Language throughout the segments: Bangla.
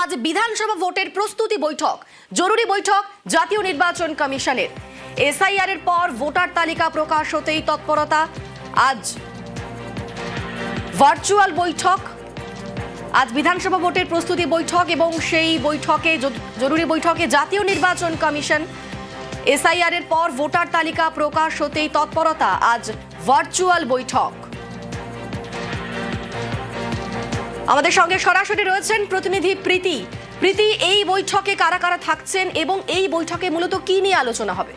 আজ বিধানসভা ভোটের প্রস্তুতি বৈঠক, জরুরি বৈঠক জাতীয় নির্বাচন কমিশনের। এসআইআর এর পর ভোটার তালিকা প্রকাশ হতেই তৎপরতা। আজ ভার্চুয়াল বৈঠক, আজ বিধানসভা ভোটের প্রস্তুতি বৈঠক এবং সেই বৈঠকে জরুরি বৈঠকে জাতীয় নির্বাচন কমিশন। এসআইআর এর পর ভোটার তালিকা প্রকাশ হতেই তৎপরতা, আজ ভার্চুয়াল বৈঠক। আমাদের সঙ্গে সরাসরি রয়েছেন প্রতিনিধি প্রীতি। এই বৈঠকে কারা কারা থাকছেন এবং এই বৈঠকে মূলত কি নিয়ে আলোচনা হবে?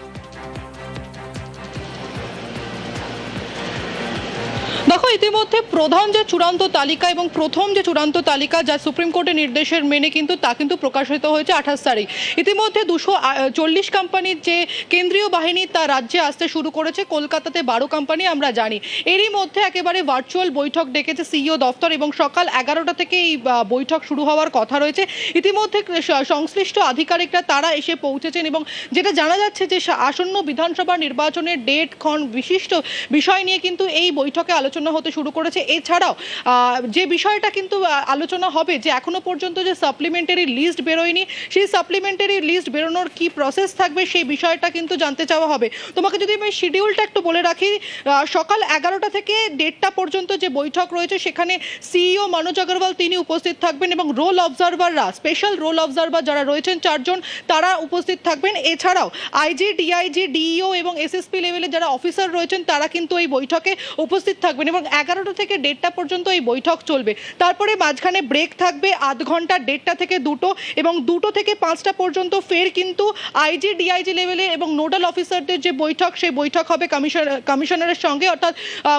দেখো, ইতিমধ্যে প্রধান যে চূড়ান্ত তালিকা এবং প্রথম যে চূড়ান্ত তালিকা যা সুপ্রিম কোর্টের নির্দেশের মেনে তা কিন্তু প্রকাশিত হয়েছে 28 তারিখ। ইতিমধ্যে 240 কোম্পানির যে কেন্দ্রীয় বাহিনী তা রাজ্যে আসতে শুরু করেছে। কলকাতাতে 12 কোম্পানি আমরা জানি। এরই মধ্যে একেবারে ভার্চুয়াল বৈঠক ডেকেছে সিইও দফতর এবং সকাল 11টা থেকে এই বৈঠক শুরু হওয়ার কথা রয়েছে। ইতিমধ্যে সংশ্লিষ্ট আধিকারিকরা তারা এসে পৌঁছেছেন এবং যেটা জানা যাচ্ছে যে আসন্ন বিধানসভা নির্বাচনের ডেট ক্ষণ বিশিষ্ট বিষয় নিয়ে কিন্তু এই বৈঠকে আলোচনা হতে শুরু করেছে। এছাড়াও যে বিষয়টা কিন্তু আলোচনা হবে যে এখনো পর্যন্ত যে সাপ্লিমেন্টারি লিস্ট বেরোয়নি, সেই সাপ্লিমেন্টারি লিস্ট বেরোনোর কি প্রসেস থাকবে সেই বিষয়টা কিন্তু জানতে চাওয়া হবে। তোমাকে যদি আমি শিডিউলটা একটু বলে রাখি, সকাল 11টা থেকে 1:30টা পর্যন্ত যে বৈঠক রয়েছে সেখানে সিইও মনোজ আগরওয়াল তিনি উপস্থিত থাকবেন এবং রোল অবজারভাররা, স্পেশাল রোল অবজারভার যারা রয়েছেন 4 জন, তারা উপস্থিত থাকবেন। এছাড়াও আইজি, ডিআইজি, ডিইও এবং এসএসপি লেভেলে যারা অফিসার রয়েছেন তারা কিন্তু এই বৈঠকে উপস্থিত থাকবেন এবং 11টা থেকে 1:30টা পর্যন্ত এই বৈঠক চলবে। তারপরে মাঝখানে ব্রেক থাকবে আধ ঘন্টা, 1:30টা থেকে 2টো এবং 2টো থেকে 5টা পর্যন্ত ফের কিন্তু আইজি, ডিআইজি লেভেলে এবং নোডাল অফিসারদের যে বৈঠক, সেই বৈঠক হবে কমিশনারের সঙ্গে, অর্থাৎ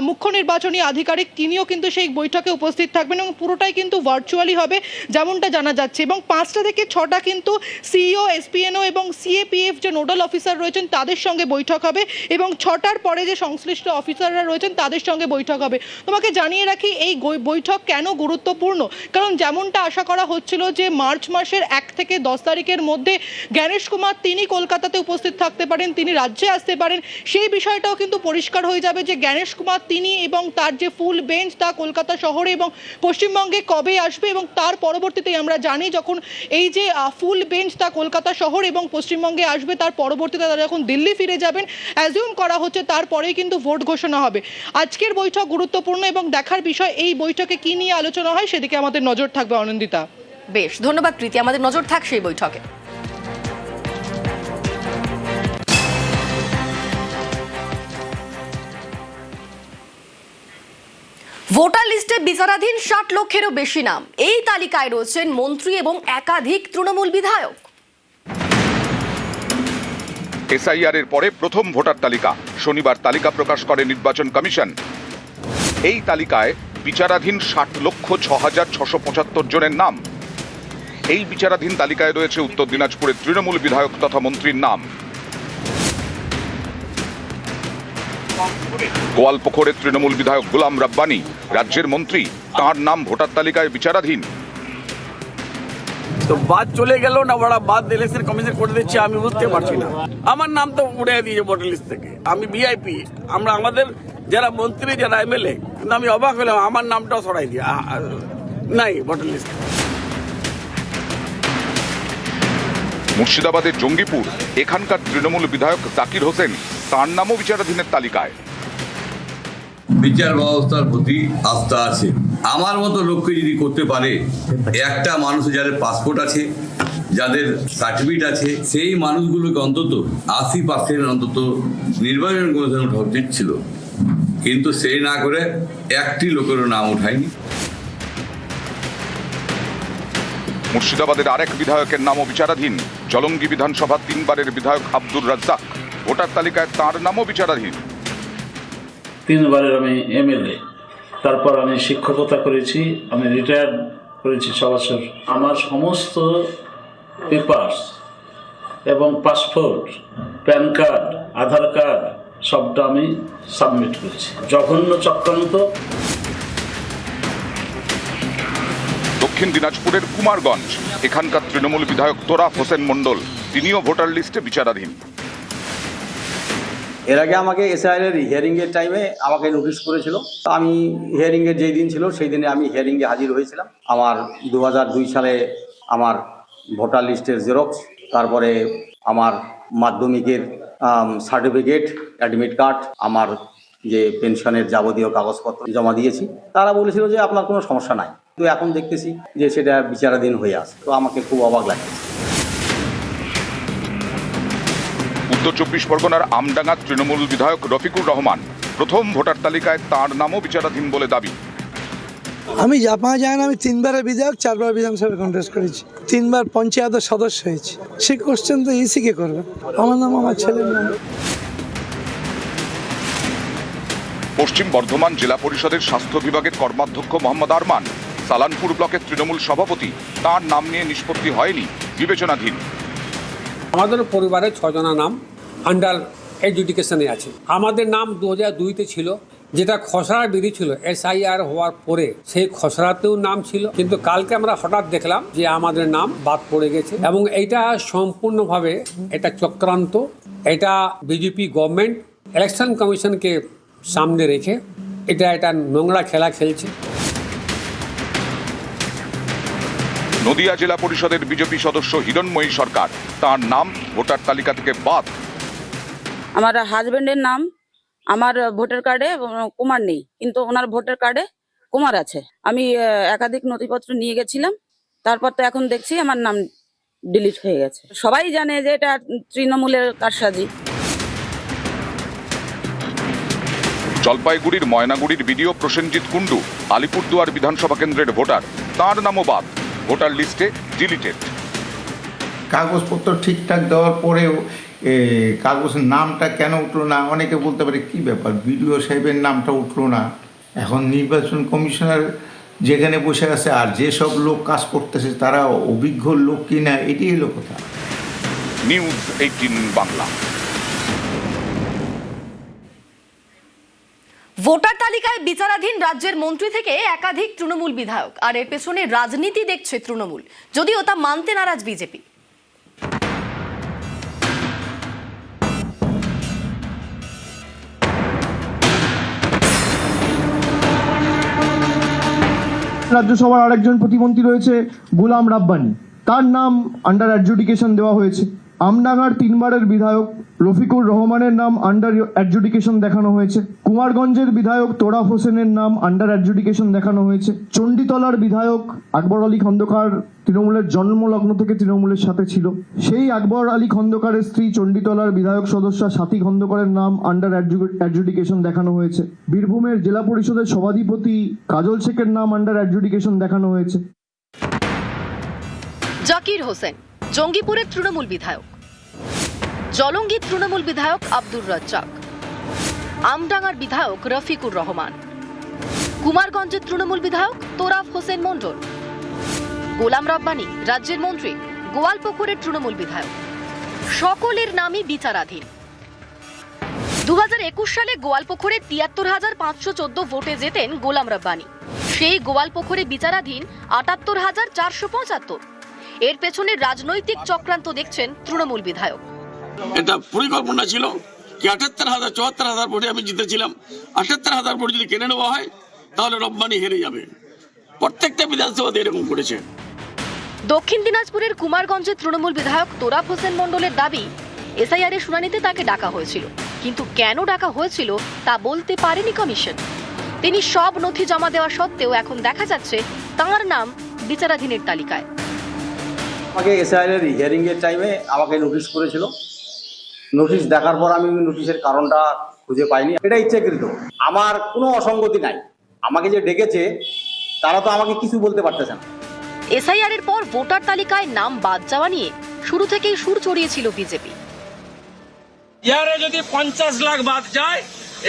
মুখ্য নির্বাচনী আধিকারিক তিনিও কিন্তু সেই বৈঠকে উপস্থিত থাকবেন এবং পুরোটাই কিন্তু ভার্চুয়ালি হবে যেমনটা জানা যাচ্ছে। এবং 5টা থেকে 6টা কিন্তু সিইও, এসপিএনও এবং সিএপিএফ যে নোডাল অফিসার রয়েছেন তাদের সঙ্গে বৈঠক হবে এবং 6টার পরে যে সংশ্লিষ্ট অফিসাররা রয়েছেন তাদের সঙ্গে বৈঠক হবে। তোমাকে জানিয়ে রাখি এই বৈঠক কেন গুরুত্বপূর্ণ, কারণ যেমনটা আশা করা হচ্ছিল যে মার্চ মাসের 1 থেকে 10 তারিখের মধ্যে জ্ঞানেশ কুমার তিনি কলকাতাতে উপস্থিত থাকতে পারেন, তিনি রাজ্যে আসতে পারেন, সেই বিষয়টাও কিন্তু পরিষ্কার হয়ে যাবে যে জ্ঞানেশ কুমার তিনি এবং তার যে ফুল বেঞ্চ তা কলকাতা শহরে এবং পশ্চিমবঙ্গে কবে আসবে এবং তার পরবর্তীতে আমরা জানি যখন এই যে ফুল বেঞ্চ তা কলকাতা শহর এবং পশ্চিমবঙ্গে আসবে তার পরবর্তীতে তারা যখন দিল্লি ফিরে যাবেন, অ্যাজিউম করা হচ্ছে তারপরেই কিন্তু ভোট ঘোষণা হবে। আজকের বৈঠক গুরুত্বপূর্ণ এবং দেখার বিষয় এই বৈঠকে কি নিয়ে আলোচনা হয় সেদিকে আমাদের নজর থাকবে। অনন্দিতা, বেশ ধন্যবাদ প্রীতি, আমাদের নজর থাক সেই বৈঠকে। ভোটার লিস্টে বিচারাধীন 60 লক্ষেরও বেশি নাম। এই তালিকায় রয়েছেন মন্ত্রী এবং একাধিক তৃণমূল বিধায়ক। এসআইআর এর পরে প্রথম ভোটার তালিকা শনিবার তালিকা প্রকাশ করে নির্বাচন কমিশন। এই তালিকায় বিচারাধীন 60,06,675 জনের নাম। এই বিচারাধীন তালিকায় রয়েছে উত্তর দিনাজপুরের তৃণমূল বিধায়ক তথা মন্ত্রীর নাম। গোয়ালপুকুরের তৃণমূল বিধায়ক গোলাম রাব্বানি রাজ্যের মন্ত্রী, তাঁর নাম ভোটার তালিকায় বিচারাধীন। তো বাদ চলে গেল না, ওরা বাদ ইলেকশন কমিশন করে দিচ্ছে, আমি বুঝতে পারছি না। আমার নাম তো উড়ে দিয়েছে ভোটার লিস্ট থেকে। আমি ভিআইপি, আমাদের যারা মন্ত্রী যারা এমএলএ, কিন্তু আমি অবাক হলাম আমার নামটাও সরাই দিয়ে নাই ভোটার লিস্ট। মুর্শিদাবাদের জঙ্গিপুর এখানকার তৃণমূল বিধায়ক জাকির হোসেন, তাঁর নামও বিচারাধীনের তালিকায়। বিচার ব্যবস্থার প্রতি আস্থা আছে। আমার মতো লোককে যদি করতে পারে, একটা মানুষ যাদের পাসপোর্ট আছে, যাদের সার্টিফিকেট আছে, সেই মানুষগুলোকে অন্তত 80% অন্তত নির্বাচন কমিশন ওঠা উচিত ছিল, কিন্তু সেই না করে একটি লোকেরও নাম ওঠায়নি। মুর্শিদাবাদের আরেক বিধায়কের নামও বিচারাধীন। জলঙ্গি বিধানসভা 3 বারের বিধায়ক আব্দুর রাজ্জাক, ভোটার তালিকায় তাঁর নামও বিচারাধীন। 3 বারের আমি এমএলএ, তারপর আমি শিক্ষকতা করেছি, আমি রিটায়ার্ড করেছি 6 বছর। আমার সমস্ত পেপারস এবং পাসপোর্ট, প্যান কার্ড, আধার কার্ড সবটা আমি সাবমিট করেছি। জঘন্য চক্রান্ত। দক্ষিণ দিনাজপুরের কুমারগঞ্জ এখানকার তৃণমূল বিধায়ক তোরাফ হোসেন মণ্ডল, তিনিও ভোটার লিস্টে বিচারাধীন। এর আগে আমাকে এসআইআর এর হিয়ারিং এর টাইমে আমাকে নোটিশ করেছিল। আমি হিয়ারিং এর যেই দিন ছিল সেই দিনে আমি হিয়ারিং এ হাজির হয়েছিলাম। আমার 2002 সালে আমার ভোটার লিস্টের জেরক্স, তারপরে আমার মাধ্যমিকের সার্টিফিকেট, অ্যাডমিট কার্ড, আমার যে পেনশনের যাবতীয় কাগজপত্র জমা দিয়েছি। তারা বলেছিল যে আপনার কোনো সমস্যা নাই, তো এখন দেখতেছি যে সেটা বিচারাধীন হয়ে আছে। তো আমাকে খুব অবাক লাগছে। উত্তর 24 পরগনার আমডাঙ্গার তৃণমূল বিধায়ক রফিকুর রহমান প্রথম ভোটার তালিকায় তাঁর নামও বিচারাধীন বলে দাবি। আমি জাপা যায় না, আমি 3 বারের বিধায়ক, 4 বার বিধানসভায় কন্টেস্ট করেছি, 3 বার পঞ্চায়েতের সদস্য হয়েছি। সে কোশ্চেন তো ইসি কে করবে? আমার নাম আমার ছেলের নাম। পশ্চিম বর্ধমান জেলা পরিষদের স্বাস্থ্য বিভাগের কর্মাধ্যক্ষ মোহাম্মদ আরমান সালানপুর ব্লকের তৃণমূল সভাপতি, তাঁর নাম নিয়ে নিষ্পত্তি হয়নি, বিবেচনাধীন। আমাদের পরিবারের 6 জনের নাম আন্ডার এডুকেশনে আছে। আমাদের নাম 2002-তে ছিল, যেটা খসড়া বেরিয়েছিল SIR হওয়ার পরে, সেই খসড়াতেও নাম ছিল, কিন্তু কালকে আমরা হঠাৎ দেখলাম যে আমাদের নাম বাদ পড়ে গেছে। এবং এইটা সম্পূর্ণভাবে এটা চক্রান্ত, এটা বিজেপি গভর্নমেন্ট ইলেকশন কমিশনকে সামনে রেখে এটা নোংরা খেলা খেলছে। নদিয়া জেলা পরিষদের বিজেপি সদস্য হিরণময়ী সরকার, তাঁর নাম ভোটার তালিকা থেকে বাদ। আমার হাজবেন্ডের নাম আমার ভোটার কার্ডে কুমার নেই, কিন্তু ওনার ভোটার কার্ডে কুমার আছে। আমি একাধিক নথিপত্র নিয়ে গেছিলাম, তারপর তো এখন দেখছি আমার নাম ডিলিট হয়ে গেছে। সবাই জানে যে এটা তৃণমূলের কারসাজি। জলপাইগুড়ির ময়নাগুড়ির বিডিও প্রসেনজিৎ কুণ্ডু আলিপুরদুয়ার বিধানসভা কেন্দ্রের ভোটার, তাঁর নামও বাদ, ভোটার লিস্টে ডিলিটেড। কাগজপত্র ঠিকঠাক দেওয়ার পরেও কাগজের নামটা কেন উঠলো না? অনেকে বলতে পারে কি ব্যাপার, বিডিও সাহেবের নামটা উঠলো না। এখন নির্বাচন কমিশনার যেখানে বসে আছে আর যেসব লোক কাজ করতেছে তারা অভিজ্ঞ লোক কিনা, এটাই হলো কথা। নিউজ 18 বাংলা। ভোটার তালিকায় বিচারাধীন রাজ্যের মন্ত্রী থেকে একাধিক তৃণমূল বিধায়ক, আর এর পেছনে রাজনীতি দেখছে তৃণমূল, যদিও তা মানতে নারাজ বিজেপি। রাজ্যসভার আরেকজন প্রতিমন্ত্রী রয়েছে গোলাম রাব্বানি, তার নাম আন্ডার অ্যাডজুডিকেশন দেওয়া হয়েছে। আমডাঙ্গার 3 বারের বিধায়ক রফিকুর রহমানের নাম আন্ডার অ্যাডজুডিকেশন দেখানো হয়েছে। কুমারগঞ্জের বিধায়ক তোরাফ হোসেনের নাম আন্ডার অ্যাডজুডিকেশন দেখানো হয়েছে। চণ্ডীতলার বিধায়ক আকবর আলী খন্দকার তৃণমূলের জন্মলগ্ন থেকে তৃণমূলের সাথে ছিল, সেই আকবর আলী খন্দকারের স্ত্রী চণ্ডীতলার বিধায়ক সদস্য সাথী খন্দকারের নাম আন্ডার অ্যাডজুডিকেশন দেখানো হয়েছে। বীরভূমের জেলা পরিষদের সভাধিপতি কাজল শেখের নাম আন্ডার অ্যাডজুডিকেশন দেখানো হয়েছে। জাকির হোসেন জঙ্গিপুরের তৃণমূল বিধায়ক, জলঙ্গির তৃণমূল বিধায়ক আব্দুর রাজ্জাক, আমডাঙ্গার বিধায়ক রফিকুর রহমান, কুমারগঞ্জের তৃণমূল বিধায়ক তোরাফ হোসেন মণ্ডল, গোলাম রাব্বানি রাজ্যের মন্ত্রী, গোয়ালপুকুরের তৃণমূল বিধায়ক, সকলের নামই বিচারাধীন। 2021 সালে গোয়ালপুকুরে 73,514 ভোটে জেতেন গোলাম রাব্বানি। সেই গোয়ালপুকুরে বিচারাধীন 78,475। এর পেছনে রাজনৈতিক চক্রান্ত দেখছেন তৃণমূল বিধায়ক। এটা পরিকল্পনা ছিল কি 78,000-74,000 ভোটে আমি জিতেছিলাম, 78,000 ভোট যদি কেড়ে নেওয়া হয় তাহলে রব্বানি হেরে যাবে। প্রত্যেকটা বিধানসভাতে এরকম করেছে। দক্ষিণ দিনাজপুরের কুমারগঞ্জের তৃণমূল বিধায়ক তোরাফ হোসেন মণ্ডলের দাবি, SIR এর শুনানিতে তাকে ডাকা হয়েছিল, কিন্তু কেন ডাকা হয়েছিল তা বলতে পারেনি কমিশন। তিনি সব নথি জমা দেওয়া সত্ত্বেও এখন দেখা যাচ্ছে তাঁর নাম বিচারাধীনের তালিকায়। আমাকে SIR এর হিয়ারিং এর টাইমে আমাকে নোটিশ করেছিল। নোটিশ দেখার পর আমি নোটিশের কারণটা খুঁজে পাইনি। এটা ইচ্ছাকৃত, আমার কোনো অসঙ্গতি নাই। আমাকে যে ডেকেছে তারা তো আমাকে কিছু বলতে পারতেছে না। SIR এর পর ভোটার তালিকায় নাম বাদ যাওয়া নিয়ে শুরু থেকেই সুর চড়িয়েছিল বিজেপি। ইয়ারে যদি 50 লাখ বাদ যায়,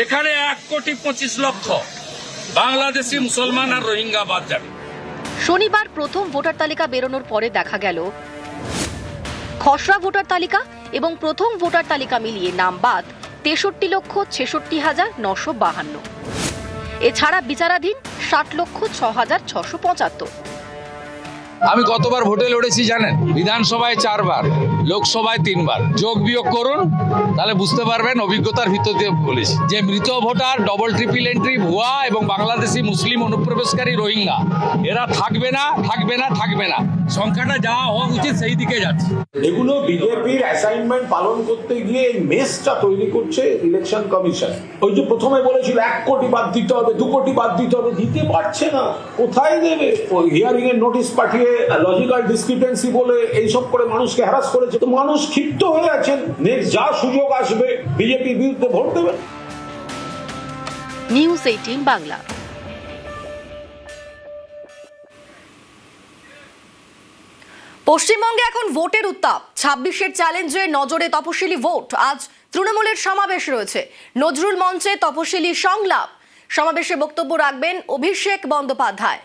এখানে 1,25,00,000 বাংলাদেশি মুসলমান আর রোহিঙ্গা বাদ যাবে। শনিবার প্রথম ভোটার তালিকা বেরোনোর পরে দেখা গেল খসড়া ভোটার তালিকা এবং প্রথম ভোটার তালিকা মিলিয়ে নাম বাদ 63,66,952। এছাড়া বিচারাধীন 60,06,675। আমি কতবার ভোটে লড়েছি জানেন? বিধানসভায় 4 বার, লোকসভায় 3 বার। যোগ বিয়োগ করুন, তাহলে বুঝতে পারবেন অভিজ্ঞতার ভিতর দিয়ে বলেছি যে মৃত ভোটার, ডবল ট্রিপল এন্ট্রি, ভুয়া এবং বাংলাদেশি মুসলিম অনুপ্রবেশকারী রোহিঙ্গা এরা থাকবে না, থাকবে না, থাকবে না। সংখ্যাটা যা হওয়া উচিত সেই দিকে যাচ্ছে। এগুলো বিজেপির অ্যাসাইনমেন্ট পালন করতে গিয়ে এই মেসটা তৈরি করছে ইলেকশন কমিশন। ওই যে প্রথমে বলেছিল 1 কোটি বাদ দিতে হবে, 2 কোটি বাদ দিতে হবে, দিতে পারছে না, কোথায় দেবে? ওই হিয়ারিং এর নোটিশ পাঠিয়ে লজিক্যাল ডিসক্রিপেন্সি বলে এইসব করে মানুষকে হ্যারাস করেছে। তো মানুষ ক্ষিপ্ত হয়ে আছেন, নেক্সট যা সুযোগ আসবে বিজেপির বিরুদ্ধে ভোট দেবেন। নিউজ 18 বাংলা। পশ্চিমবঙ্গে এখন ভোটের উত্তাপ। 26-এর চ্যালেঞ্জে নজরে তপশিলি ভোট। আজ তৃণমূলের সমাবেশ রয়েছে। নজরুল মঞ্চে তপশিলি সংলাপ। সমাবেশে বক্তব্য রাখবেন অভিষেক বন্দ্যোপাধ্যায়।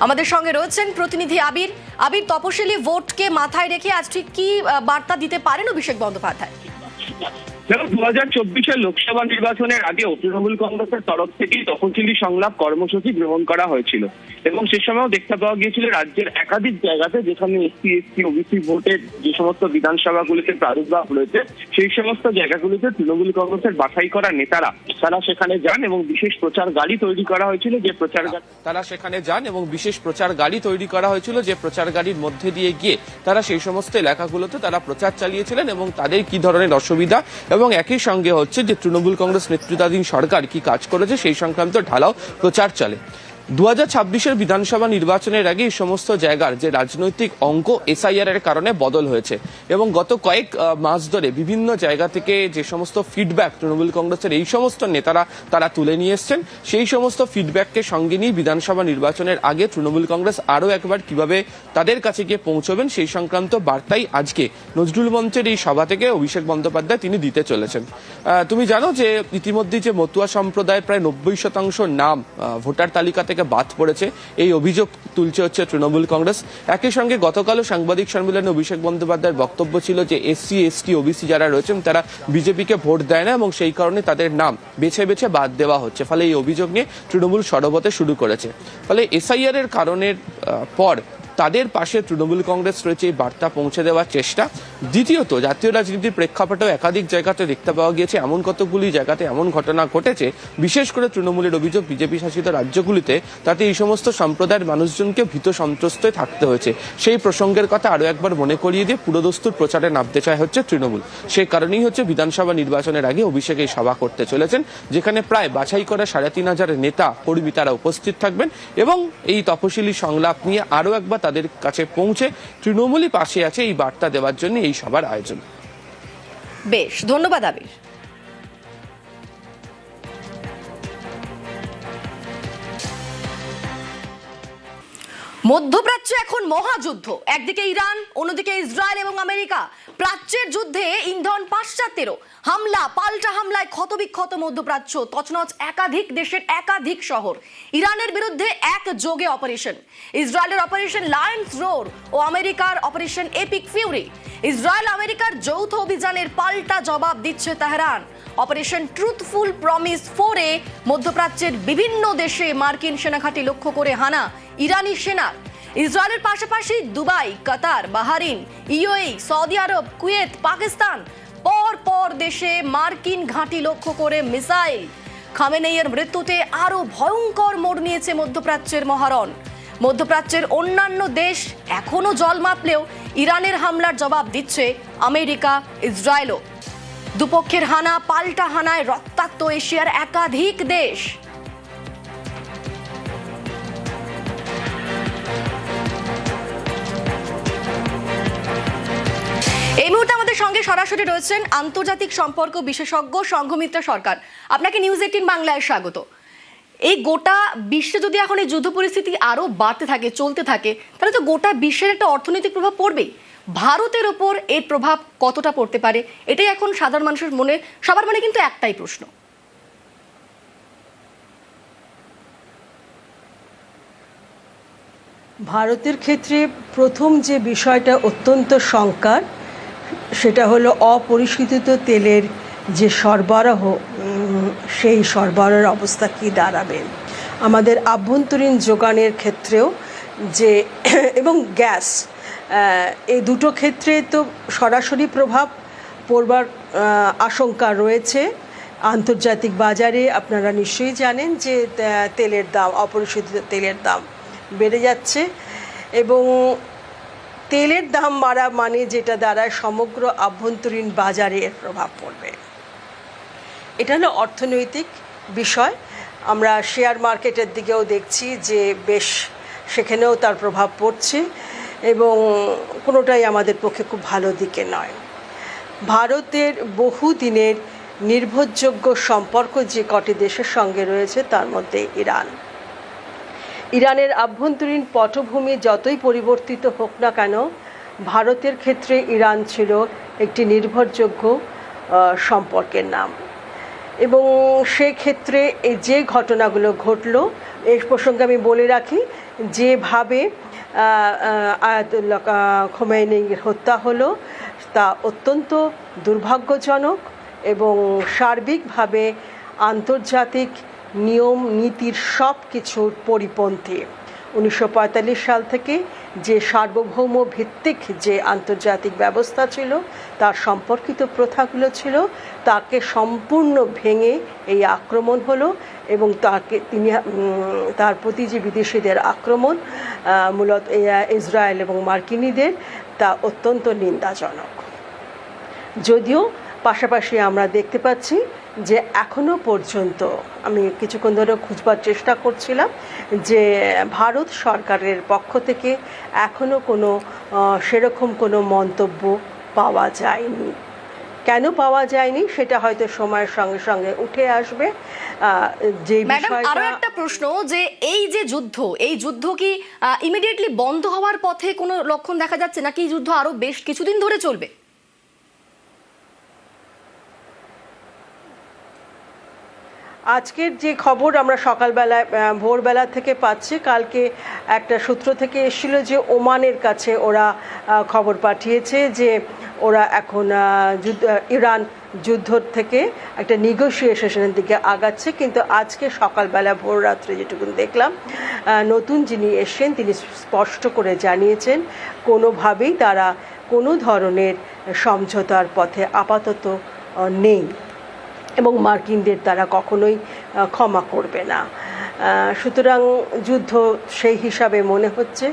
আমাদের সঙ্গে রয়েছেন প্রতিনিধি আবির। আবির, তপশিলি ভোটকে মাথায় রেখে আজ ঠিক কি বার্তা দিতে পারেন অভিষেক বন্দ্যোপাধ্যায়? 2024 লোকসভা নির্বাচনের আগে তৃণমূল কংগ্রেসের তরফ থেকেই তপশিলি সংলাপ কর্মসূচি গ্রহণ করা হয়েছিল এবং সে সময়ও দেখতে পাওয়া গিয়েছিল রাজ্যের একাধিক জায়গাতে যেখানে এসসি এসটি ওবিসি ভোটের যে সমস্ত বিধানসভাগুলিতে প্রাদুর্ভাব রয়েছে সেই সমস্ত জায়গাগুলিতে তৃণমূল কংগ্রেসের বাছাই করা নেতারা তারা সেখানে যান এবং বিশেষ প্রচার গাড়ি তৈরি করা হয়েছিল যে প্রচার গাড়ির মধ্যে দিয়ে গিয়ে তারা সেই সমস্ত এলাকাগুলোতে তারা প্রচার চালিয়েছিলেন এবং তাদের কি ধরনের অসুবিধা এবং একই সঙ্গে হচ্ছে যে তৃণমূল কংগ্রেস নেতৃত্বাধীন সরকার কি কাজ করেছে সেই সংক্রান্ত ঢালাও প্রচার চলে। 2026-এর বিধানসভা নির্বাচনের আগে এই সমস্ত জায়গার যে রাজনৈতিক অঙ্ক এসআইআর এর কারণে বদল হয়েছে এবং গত কয়েক মাস ধরে বিভিন্ন জায়গা থেকে যে সমস্ত ফিডব্যাক তৃণমূল কংগ্রেসের এই সমস্ত নেতারা তারা তুলে নিয়ে এসছেন সেই সমস্ত ফিডব্যাককে সঙ্গে নিয়ে বিধানসভা নির্বাচনের আগে তৃণমূল কংগ্রেস আরও একবার কিভাবে তাদের কাছে গিয়ে পৌঁছবেন সেই সংক্রান্ত বার্তাই আজকে নজরুল মঞ্চের এই সভা থেকে অভিষেক বন্দ্যোপাধ্যায় তিনি দিতে চলেছেন। তুমি জানো যে ইতিমধ্যেই যে মতুয়া সম্প্রদায়ের প্রায় 90% নাম ভোটার তালিকা থেকে বাদ পড়েছে, এই অভিযোগ তুলছে হচ্ছে তৃণমূল কংগ্রেস। একই সঙ্গে গতকালও সাংবাদিক সম্মেলনে অভিষেক বন্দ্যোপাধ্যায়ের বক্তব্য ছিল যে এসসি এসটি ওবিসি যারা রয়েছেন তারা বিজেপিকে ভোট দেয় না এবং সেই কারণে তাদের নাম বেছে বেছে বাদ দেওয়া হচ্ছে। ফলে এই অভিযোগ নিয়ে তৃণমূল সরব হতে শুরু করেছে। ফলে এসআইআর এর কারণের পর তাদের পাশে তৃণমূল কংগ্রেস রয়েছে এই বার্তা পৌঁছে দেওয়ার চেষ্টা। দ্বিতীয়ত জাতীয় রাজনীতির প্রেক্ষাপটেও একাধিক জায়গাতে দেখতে পাওয়া গিয়েছে এমন কতগুলি জায়গাতে এমন ঘটনা ঘটেছে, বিশেষ করে তৃণমূলের অভিযোগ বিজেপি শাসিত রাজ্যগুলিতে তাতে এই সমস্ত সম্প্রদায়ের মানুষজনকে ভীত সন্ত্রস্ত থাকতে হয়েছে। সেই প্রসঙ্গের কথা আরও একবার মনে করিয়ে দিয়ে পুরোদস্তুর প্রচারে নামতে চায় হচ্ছে তৃণমূল। সেই কারণেই হচ্ছে বিধানসভা নির্বাচনের আগে অভিষেক এই সভা করতে চলেছেন, যেখানে প্রায় বাছাই করা 3,500 নেতা কর্মী তারা উপস্থিত থাকবেন এবং এই তপশিলি সংলাপ নিয়ে আরও একবার তাদের কাছে পৌঁছে তৃণমূলই পাশে আছে এই বার্তা দেওয়ার জন্য এই সভার আয়োজন। বেশ, ধন্যবাদ আবির। মধ্যপ্রাচ্যে এখন মহাযুদ্ধ। একদিকে ইরান, অন্যদিকে ইসরায়েল এবং আমেরিকা। প্রাচ্যের যুদ্ধে ইন্ধন পাশ্চাত্যেরও। হামলা পাল্টা হামলায় ক্ষতবিক্ষত মধ্যপ্রাচ্য, তছনছ একাধিক দেশের একাধিক শহর। ইরানের বিরুদ্ধে একযোগে অপারেশন, ইসরায়েলের অপারেশন লায়ন্স রোর ও আমেরিকার অপারেশন এপিক ফিউরি। ইসরায়েল আমেরিকার যৌথ অভিযানের পাল্টা জবাব দিচ্ছে তেহরান। অপারেশন ট্রুথফুল প্রমিস 4-এ মধ্যপ্রাচ্যের বিভিন্ন দেশে মার্কিন সেনাঘাঁটি লক্ষ্য করে হানা ইরানি সেনার। ইসরায়েলের পাশাপাশি দুবাই, কাতার, বাহারিন, ইউএই, সৌদি আরব, কুয়েত, পাকিস্তান পর পর দেশে মার্কিন ঘাঁটি লক্ষ্য করে মিসাইল। খামেনেইয়ের মৃত্যুতে আরো ভয়ঙ্কর মোড় নিয়েছে মধ্যপ্রাচ্যের মহারণ। মধ্যপ্রাচ্যের অন্যান্য দেশ এখনো জল মাপলেও ইরানের হামলার জবাব দিচ্ছে আমেরিকা, ইসরায়েলও। দুপক্ষের হানা পাল্টা হানায় রক্তাক্ত এশিয়ার একাধিক দেশ। এই মুহূর্তে আমাদের সঙ্গে সরাসরি রয়েছেন আন্তর্জাতিক সম্পর্ক বিশেষজ্ঞ সংঘমিত্রা সরকার। আপনাকে নিউজ 18 বাংলায় স্বাগত। এই গোটা বিশ্বে যদি এখন এই যুদ্ধ পরিস্থিতি আরো বাড়তে থাকে, চলতে থাকে, তাহলে তো গোটা বিশ্বের একটা অর্থনৈতিক প্রভাব পড়বেই। ভারতের ওপর এর প্রভাব কতটা পড়তে পারে, এটাই এখন সাধারণ মানুষের মনে, সবার মনে কিন্তু একটাই প্রশ্ন। ভারতের ক্ষেত্রে প্রথম যে বিষয়টা অত্যন্ত শঙ্কার, সেটা হলো অপরিশোধিত তেলের যে সরবরাহ, সেই সরবরাহের অবস্থা কি দাঁড়াবে। আমাদের আভ্যন্তরীণ যোগানের ক্ষেত্রেও যে এবং গ্যাস, এই দুটো ক্ষেত্রে তো সরাসরি প্রভাব পড়বার আশঙ্কা রয়েছে। আন্তর্জাতিক বাজারে আপনারা নিশ্চয়ই জানেন যে তেলের দাম, অপরিশোধিত তেলের দাম বেড়ে যাচ্ছে এবং তেলের দাম বাড়া মানে যেটা দ্বারা সমগ্র আভ্যন্তরীণ বাজারে এর প্রভাব পড়বে। এটা হলো অর্থনৈতিক বিষয়। আমরা শেয়ার মার্কেটের দিকেও দেখছি যে বেশ সেখানেও তার প্রভাব পড়ছে এবং কোনোটাই আমাদের পক্ষে খুব ভালো দিকে নয়। ভারতের বহু দিনের নির্ভরযোগ্য সম্পর্ক যে কটি দেশের সঙ্গে রয়েছে তার মধ্যে ইরানের আভ্যন্তরীণ পটভূমি যতই পরিবর্তিত হোক না কেন, ভারতের ক্ষেত্রে ইরান ছিল একটি নির্ভরযোগ্য সম্পর্কের নাম। এবং সেক্ষেত্রে এই যে ঘটনাগুলো ঘটলো, এই প্রসঙ্গে আমি বলে রাখি যেভাবে আয়াতুল্লাহ খোমেনির হত্যা হলো তা অত্যন্ত দুর্ভাগ্যজনক এবং সার্বিকভাবে আন্তর্জাতিক নিয়ম নীতির সব কিছুর পরিপন্থী। 1945 সাল থেকে যে সার্বভৌম ভিত্তিক যে আন্তর্জাতিক ব্যবস্থা ছিল, তার সম্পর্কিত প্রথাগুলো ছিল, তাকে সম্পূর্ণ ভেঙে এই আক্রমণ হলো এবং তার প্রতি যে বিদেশিদের আক্রমণ মূলত ইসরায়েল এবং মার্কিনীদের, তা অত্যন্ত নিন্দাজনক। যদিও পাশাপাশি আমরা দেখতে পাচ্ছি যে এখনো পর্যন্ত, আমি কিছুক্ষণ ধরে খুঁজবার চেষ্টা করছিলাম, যে ভারত সরকারের পক্ষ থেকে এখনো কোনো সেরকম কোনো মন্তব্য পাওয়া যায়নি। কেন পাওয়া যায়নি সেটা হয়তো সময়ের সঙ্গে সঙ্গে উঠে আসবে। যে বিষয়টা, আরো একটা প্রশ্ন, যে এই যে যুদ্ধ, এই যুদ্ধ কি ইমিডিয়েটলি বন্ধ হওয়ার পথে কোনো লক্ষণ দেখা যাচ্ছে, নাকি এই যুদ্ধ আরো বেশ কিছুদিন ধরে চলবে? আজকের যে খবর আমরা সকালবেলায় ভোরবেলা থেকে পাচ্ছি, কালকে একটা সূত্র থেকে এসেছিল যে ওমানের কাছে ওরা খবর পাঠিয়েছে যে ওরা এখন ইরান যুদ্ধ থেকে একটা নেগোসিয়েশনের দিকে আগাচ্ছে। কিন্তু আজকে সকালবেলা ভোর রাত্রে যেটুকু দেখলাম, নতুন যিনি এসেছেন তিনি স্পষ্ট করে জানিয়েছেন কোনোভাবেই তারা কোনো ধরনের সমঝোতার পথে আপাতত নেই এবং মার্কিনদের তারা কখনোই ক্ষমা করবে না। সুতরাং যুদ্ধ সেই হিসাবে মনে হচ্ছে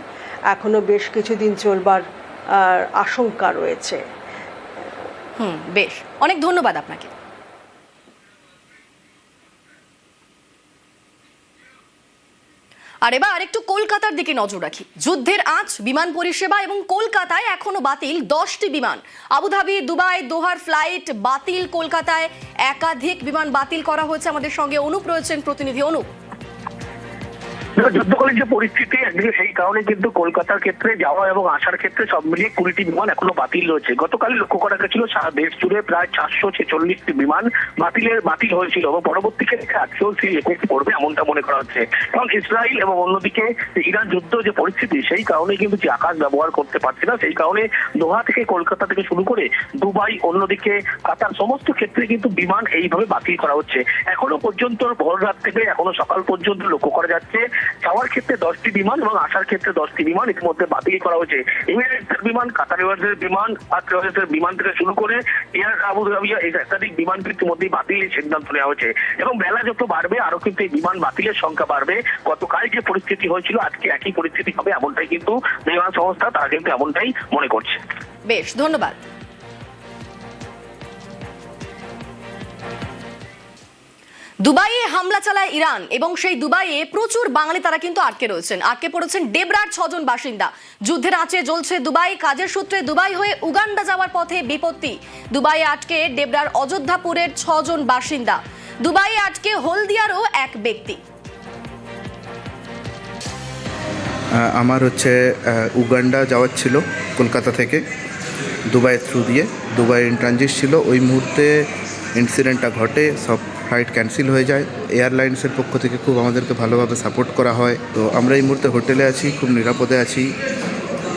এখনো বেশ কিছুদিন চলবার আশঙ্কা রয়েছে। বেশ, অনেক ধন্যবাদ আপনাকে। আর এবার আরেকটু কলকাতার দিকে নজর রাখি। যুদ্ধের আঁচ বিমান পরিষেবা এবং কলকাতায় এখনো বাতিল 10টি বিমান। আবুধাবি, দুবাই, দোহার ফ্লাইট বাতিল। কলকাতায় একাধিক বিমান বাতিল করা হয়েছে। আমাদের সঙ্গে অনুপ রয়েছেন, প্রতিনিধি অনুপ। যুদ্ধকালীন যে পরিস্থিতি, একদিকে সেই কারণে কিন্তু কলকাতার ক্ষেত্রে যাওয়া এবং আসার ক্ষেত্রে সব মিলিয়ে 20টি বিমান এখনো বাতিল রয়েছে। গতকাল লক্ষ্য করা গেছিল সারা দেশ জুড়ে প্রায় 446টি বিমান বাতিল হয়েছিল এবং পরবর্তী ক্ষেত্রে আজকেও সেই এফেক্ট পড়বে এমনটা মনে করা হচ্ছে। কারণ ইসরায়েল এবং অন্যদিকে ইরান যুদ্ধ যে পরিস্থিতি, সেই কারণে কিন্তু যে আকাশ ব্যবহার করতে পারছে না, সেই কারণে দোহা থেকে কলকাতা থেকে শুরু করে দুবাই, অন্যদিকে কাতার, সমস্ত ক্ষেত্রে কিন্তু বিমান এইভাবে বাতিল করা হচ্ছে। এখনো পর্যন্ত ভোর রাত থেকে এখনো সকাল পর্যন্ত লক্ষ্য করা যাচ্ছে যাওয়ার ক্ষেত্রে 10টি বিমান এবং আসার ক্ষেত্রে 10টি বিমান ইতিমধ্যে বাতিল করা হয়েছে। এমিরেটসের বিমান, কাতার এয়ারওয়েজের বিমান, এয়ারওয়েজের বিমান থেকে শুরু করে এয়ার আবুধাবি, একাধিক বিমান ইতিমধ্যে বাতিলের সিদ্ধান্ত নেওয়া হয়েছে এবং বেলা যত বাড়বে আরো কিন্তু এই বিমান বাতিলের সংখ্যা বাড়বে। গতকাল যে পরিস্থিতি হয়েছিল আজকে একই পরিস্থিতি হবে এমনটাই কিন্তু বিমান সংস্থা তারা কিন্তু এমনটাই মনে করছে। বেশ, ধন্যবাদ। দুবাইয়ে হামলা চালায় ইরান এবং সেই দুবাইয়ে প্রচুর বাঙালি তারা কিন্তু আটকে পড়েছেন ডেবরার 6 জন বাসিন্দা। যুদ্ধের আঁচে জ্বলছে দুবাই। কাজের সূত্রে দুবাই হয়ে উগান্ডা যাওয়ার পথে বিপত্তি। দুবাইয়ে আটকে ডেবরার অযোধ্যাপুরের 6 জন বাসিন্দা। দুবাইয়ে আটকে হলদিয়ারও এক ব্যক্তি। আমার উগান্ডা যাওয়ার ছিল কলকাতা থেকে দুবাই থ্রু দিয়ে, দুবাই ইন ট্রানজিট ছিল। ওই মুহূর্তে ইনসিডেন্টটা ঘটে, সব ফ্লাইট ক্যান্সেল হয়ে যায়। এয়ারলাইন্সের পক্ষ থেকে খুব আমাদেরকে ভালোভাবে সাপোর্ট করা হয়। তো আমরা এই মুহূর্তে হোটেলে আছি, খুব নিরাপদে আছি।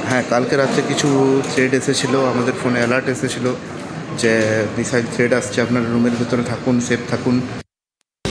হ্যাঁ, কালকে রাত্রে কিছু থ্রেড এসেছিলো, আমাদের ফোনে অ্যালার্ট এসেছিলো যে মিসাইল থ্রেড আসছে, আপনারা রুমের ভিতরে থাকুন, সেফ থাকুন।